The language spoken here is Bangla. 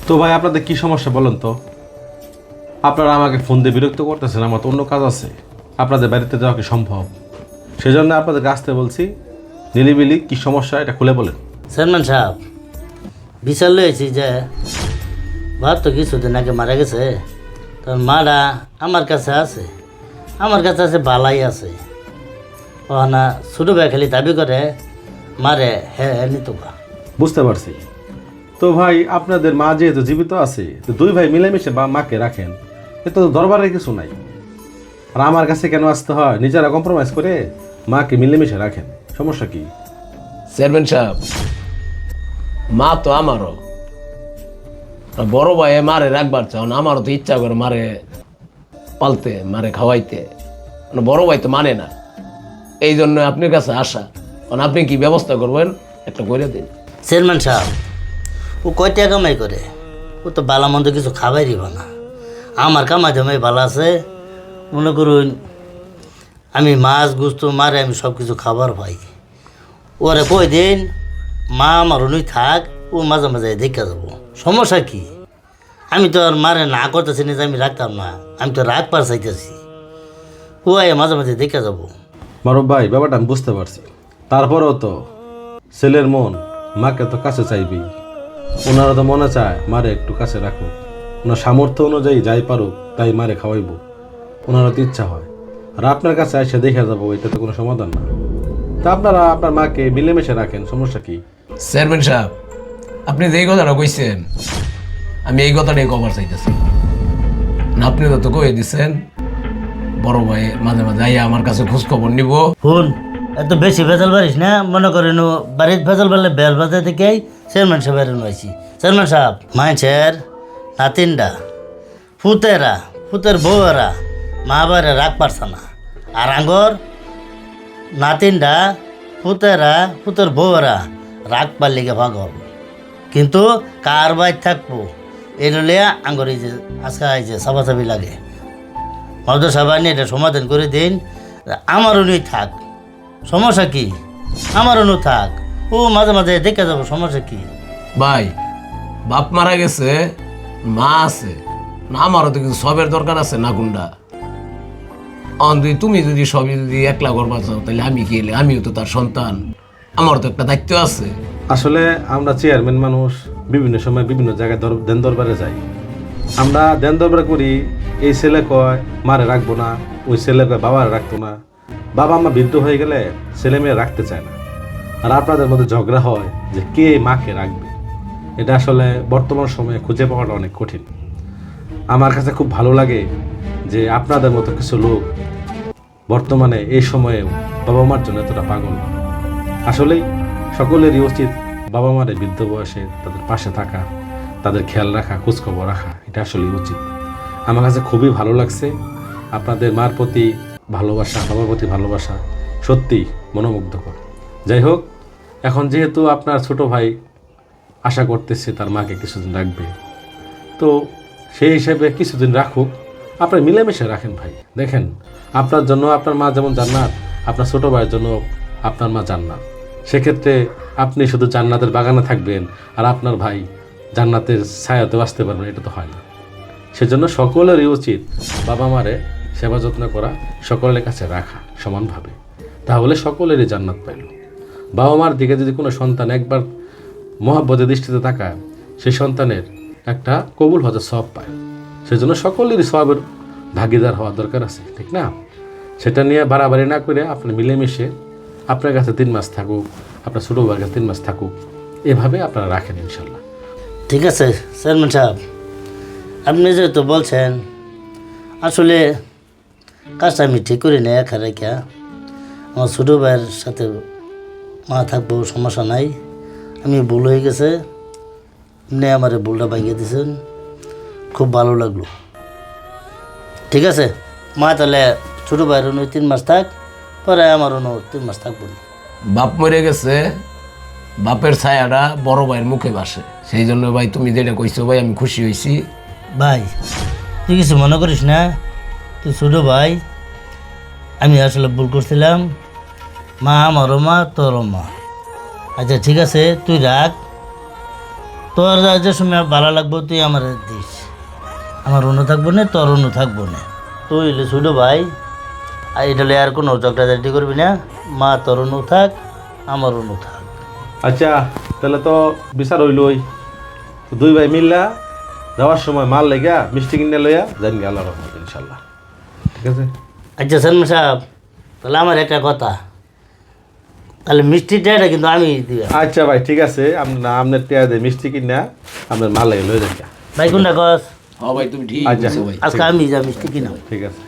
তো ভাই আপনাদের কি সমস্যা বলেন তো? আপনারা আমাকে ফোন দিয়ে বিরক্ত করতেছেন, আমার তো অন্য কাজ আছে। আপনাদের বাড়িতে যাওয়া কি সম্ভব? সেজন্য আপনাদেরকে আসতে বলছি। নিলিবিলি কি সমস্যা এটা খুলে বলেন। চেয়ারম্যান সাহেব, বিচার লয়েছি যে ভাত তো কিছুদিন আগে মারা গেছে, তোর মারা আমার কাছে আছে, বালাই আছে। ও না ছোটো ভাই খালি দাবি করে মারে হ্যাঁ নিত বা। বুঝতে পারছি। তো ভাই আপনাদের মা যেহেতু জীবিত আছে, তো দুই ভাই মিলেমিশে বা মাকে রাখেন, এ তো দরবারের কিছু নাই। আর আমার কাছে কেন আসতে হয়? নিজেরা কম্প্রোমাইজ করে মাকে মিলেমিশে রাখেন, সমস্যা কি? চেয়ারম্যান সাহেব, মা তো আমারও, আর বড় ভাই মারে রাখবার চাও না, আমারও তো ইচ্ছা করে মারে পালতে, মারে খাওয়াইতে। বড় ভাই তো মানে না, এই জন্য আপনার কাছে আসা। কারণ আপনি কি ব্যবস্থা করবেন একটা করে দিন। চেয়ারম্যান সাহেব, ও কয় টাকা কামাই করে? ও তো বালা মন্দ কিছু খাবাই দিব না। আমার কামাই জামাই ভালো আছে, মনে করুন আমি মাছ গুস্ত মারে আমি সব কিছু খাবার পাই। ওরে কই দিন মা আমার উনি থাক, ও মাঝে মাঝে দেখে যাবো, সমস্যা কি? আমি তো আর মারে না করতেছি না যে আমি রাখতাম না, আমি তো রাখবার চাইতেছি। ও মাঝে মাঝে দেখে যাবো। মারুফ ভাই, ব্যাপারটা আমি বুঝতে পারছি। তারপরেও তো ছেলের মন মাকে তো কাছে চাইবেই। ওনারা তো মনে চায় মারে একটু কাছে রাখুক, ওনার সামর্থ্য অনুযায়ী যাই পারুক তাই মারে খাওয়াইব, ওনারও তো ইচ্ছা হয়। আর আপনার কাছে এসে দেখে যাবো, এটা তো কোনো সমাধান না। তা আপনারা আপনার মাকে মিলেমিশে রাখেন, সমস্যা কি? চেয়ারম্যান সাহেব, আপনি যেই কথাটা কইছেন আমি এই কথাটাই কভার চাইতেছি না। আপনি তো কয়ে দিচ্ছেন বড় ভাই মাঝে মাঝে আইয়া আমার কাছে খোঁজ খবর নিব। শুন, এত বেশি ভেজাল বাড়িস না, মনে করেন বাড়ির ভেজাল বাড়লে বেল বাজার থেকেই চেয়ারম্যান সাহেবের নয়েছি। চেয়ারম্যান সাহেব, মাইনছের নাতিনডা ফুতের বউয়েরা মা বারে রাগ পারছে না, আর আঙ্গর নাতিনডা ফুতের বউয়েরা রাগ পারলে গে ভাগল। কিন্তু কার বাইর থাকবো এটা লিয়া আঙ্গর এই যে আজকে এই যে সাবাসাবি লাগে। মহাদর সাহেব আনি এটা সমাধান করে দিন, আমারও নেই থাক, সমস্যা কি? আমারও নো থাক, ও মাঝে মাঝে দেখে যাবো, সমস্যা কি? ভাই, বাপ মারা গেছে, মা আছে না, আমারও তো কিছু সবের দরকার আছে না গুন্ডা। তুমি যদি সবই যদি একলা করবা চাও তাহলে আমি কি এলে? আমিও তো তার সন্তান, আমারও তো একটা দায়িত্ব আছে। আসলে আমরা চেয়ারম্যান মানুষ, বিভিন্ন সময় বিভিন্ন জায়গায় দেন দরবারে যাই। আমরা দেন দরবারে করি, এই ছেলে কয় মারে রাখবো না, ওই ছেলে কয় বাবারে রাখতো না। বাবা মা বৃদ্ধ হয়ে গেলে ছেলে মেয়ে রাখতে চায় না। আর আপনাদের মধ্যে ঝগড়া হয় যে কে মাকে রাখবে। এটা আসলে বর্তমান সময়ে খুঁজে পাওয়াটা অনেক কঠিন। আমার কাছে খুব ভালো লাগে যে আপনাদের মতো কিছু লোক বর্তমানে এই সময়ে বাবা মার জন্য এতটা পাগল না। আসলেই সকলেরই উচিত বাবা মারে বৃদ্ধ বয়সে তাদের পাশে থাকা, তাদের খেয়াল রাখা, খোঁজখবর রাখা, এটা আসলেই উচিত। আমার কাছে খুবই ভালো লাগছে আপনাদের মার প্রতি ভালোবাসা, বাবার প্রতি ভালোবাসা, সত্যি মনোমুগ্ধকর। যাই হোক, এখন যেহেতু আপনার ছোট ভাই আশা করতেছে তার মাকে কিছুদিন রাখবে, তো সেই হিসেবে কিছুদিন রাখুক। আপনার মিলেমিশে রাখেন ভাই। দেখেন, আপনার জন্য আপনার মা যেমন জান্নাত, আপনার ছোট ভাইয়ের জন্য আপনার মা জান্নাত। সেক্ষেত্রে আপনি শুধু জান্নাতের বাগানে থাকবেন আর আপনার ভাই জান্নাতের ছায়াতে বাঁচতে পারবেন, এটা তো হয় না। সেজন্য সকলেরই উচিত বাবা মারে সেবা যত্ন করা, সকলের কাছে রাখা সমানভাবে, তাহলে সকলেরই জান্নাত পাইল। বাবা মার দিকে যদি কোনো সন্তান একবার মহাব্বতের দৃষ্টিতে তাকায়, সেই সন্তানের একটা কবুল হজের সওয়াব পায়। সেজন্য সকলেরই সওয়াবের ভাগিদার হওয়া দরকার আছে, ঠিক না? সেটা নিয়ে বাড়াবাড়ি না করে আপনি মিলেমিশে আপনার কাছে 3 মাস থাকুক, আপনার ছোটো ভাইয়ের কাছে 3 মাস থাকুক, এভাবে আপনারা রাখেন ইনশাল্লাহ। ঠিক আছে চেয়ারম্যান সাহেব, আপনি যেহেতু বলছেন, আসলে কাজটা আমি ঠিক করি না। একা রেখা আমার ছোটো ভাইয়ের সাথে মা থাকবো, সমস্যা নাই। আমি ভুল হয়ে গেছে, আপনি আমার ভুলটা ভাঙিয়ে দিয়েছেন, খুব ভালো লাগলো। ঠিক আছে মা, তাহলে ছোটো ভাইয়ের 3 মাস থাক, পরে আমার 3 মাস থাকবো না। বাপ মরে গেছে, বাপের ছায়াটা বড় ভাইয়ের মুখে বাসে। সেই জন্য ভাই তুমি যেটা কইছো ভাই আমি খুশি হয়েছি। ভাই তুই কিছু মনে করিস না, তুই ছোটো ভাই, আমি আসলে ভুল করছিলাম। মা আমারও মা, তোরও মা। আচ্ছা ঠিক আছে, তুই রাখ, তোর যে সময় ভালো লাগবো তুই আমার দিস, আমার অন্য থাকবো না, তোর অন্য থাকবো না। তুই হইলে ছোটো ভাই, আর এটা হলে আর কোনো ঝগড়াঝাটি করবি না। মা তোর অন্য থাক, আমার অন্য থাক। আচ্ছা তাহলে তো বিচার হইলই, তো দুই ভাই মিললা যাওয়ার সময় মাল লেগা মিষ্টি কিনে লইয়া জান গে আল্লাহর রহমতে ইনশাল্লাহ। ঠিক আছে? আচ্ছা চেয়ারম্যান সাহেব, তাহলে আমার একটা কথা, তাহলে মিষ্টিটা এটা কিন্তু আমি দিই। আচ্ছা ভাই ঠিক আছে, আপনার টিয়া দিয়ে মিষ্টি কিনা আপনার মাল লেগে লয়ে যান গা। ভাই কোনটা কস? হ্যাঁ ভাই তুমি ঠিক আচ্ছা বলছো ভাই। আজকে আমি যা মিষ্টি কিনা। ঠিক আছে।